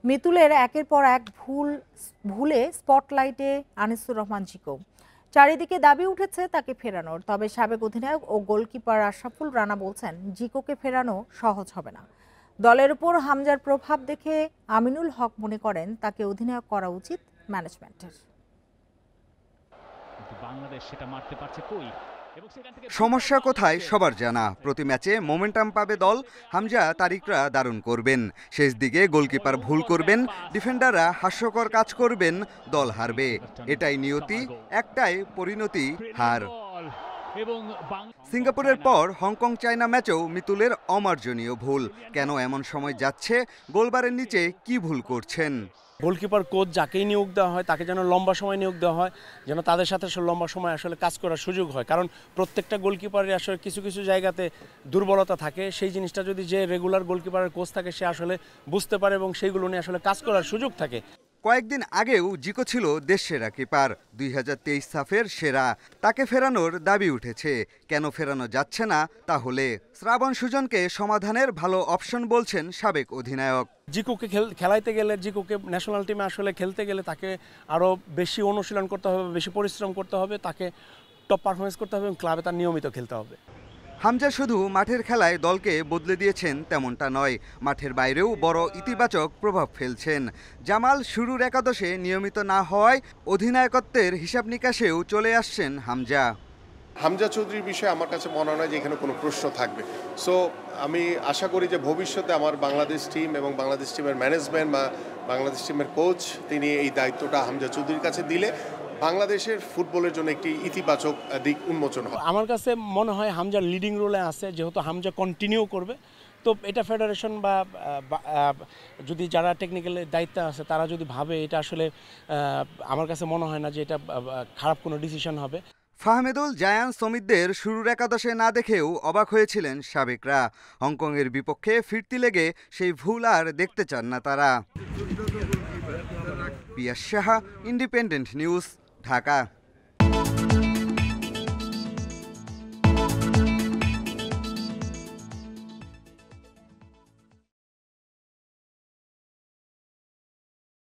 মিতুলের একের পর এক ভুলে স্পটলাইটে আনিসুর রহমান জিকো। চারিদিকে দাবি উঠেছে তাকে ফেরানোর, তবে সাবেক অধিনায়ক ও গোলকিপার আশরাফুল রানা বলছেন জিকোকে ফেরানো সহজ হবে না। দলের উপর হামজার প্রভাব দেখে আমিনুল হক মনে করেন তাকে অধিনায়ক করা উচিত ম্যানেজমেন্টের। বাংলাদেশ সেটা মারতে পারছে কই? সমস্যা কোথায় সবার জানা। প্রতি ম্যাচে মোমেন্টাম পাবে দল। হামজা তারিকরা দারুণ করবেন, শেষ দিকে গোলকিপার ভুল করবেন, ডিফেন্ডাররা হাস্যকর কাজ করবেন, দল হারবে। এটাই নিয়তি, একটাই পরিণতি, হার। সিঙ্গাপুরের পর হংকং চায়না ম্যাচেও মিতুলের অমার্জনীয় ভুল। কেন এমন সময় যাচ্ছে? গোলবারের নিচে কি ভুল করছেন? গোলকিপার কোচ যাকেই নিয়োগ দেওয়া হয় তাকে যেন লম্বা সময় নিয়োগ দেওয়া হয়, যেন তাদের সাথে লম্বা সময় আসলে কাজ করার সুযোগ হয়। কারণ প্রত্যেকটা গোলকিপারের আসলে কিছু কিছু জায়গাতে দুর্বলতা থাকে। সেই জিনিসটা যদি যে রেগুলার গোলকিপারের কোচ থাকে সে আসলে বুঝতে পারে এবং সেইগুলো নিয়ে আসলে কাজ করার সুযোগ থাকে। কয়েকদিন আগেও জিকো ছিল দেশসেরা কিপার, 2023 সাফের সেরা। তাকে ফেরানোর দাবি উঠেছে। কেন ফেরানো যাচ্ছে না তাহলে? শ্রাবণ সুজনকে সমাধানের ভালো অপশন বলছেন সাবেক অধিনায়ক। জিকোকে খেলাইতে গেলে, জিকোকে ন্যাশনাল টিমে আসলে খেলতে গেলে তাকে আরও বেশি অনুশীলন করতে হবে, বেশি পরিশ্রম করতে হবে, তাকে টপ পারফরমেন্স করতে হবে এবং ক্লাবে তার নিয়মিত খেলতে হবে। হামজা শুধু মাঠের খেলায় দলকে বদলে দিয়েছেন তেমনটা নয়, মাঠের বাইরেও বড় ইতিবাচক প্রভাব ফেলছেন। জামাল শুরুর একাদশে নিয়মিত না হওয়ায় অধিনায়কত্বের হিসাব নিকাশেও চলে আসছেন হামজা। হামজা চৌধুরীর বিষয়ে আমার কাছে মনে হয় যে এখানে কোনো প্রশ্ন থাকবে। সো আমি আশা করি যে ভবিষ্যতে আমার বাংলাদেশ টিম এবং বাংলাদেশ টিমের ম্যানেজমেন্ট বা বাংলাদেশ টিমের কোচ তিনি এই দায়িত্বটা হামজা চৌধুরীর কাছে দিলে বাংলাদেশের ফুটবলের জন্য একটি ইতিবাচক দিক উন্মোচন হয়। আমার কাছে মনে হয় হামজা লিডিং রোলে আছে, যেহেতু হামজা কন্টিনিউ করবে। তো এটা ফেডারেশন বা যদি যারা টেকনিক্যাল দায়িত্বে আছে তারা যদি ভাবে, এটা আসলে আমার কাছে মনে হয় না যে এটা খারাপ কোনো ডিসিশন হবে। ফাহমেদুল জায়ান সমিতদের শুরুর একাদশে না দেখেও অবাক হয়েছিলেন সাবেকরা। হংকংয়ের বিপক্ষে ফিরতি লেগে সেই ভুল আর দেখতে চান না তারা। পিয়াস সাহা, ইন্ডিপেন্ডেন্ট নিউজ, ঢাকা।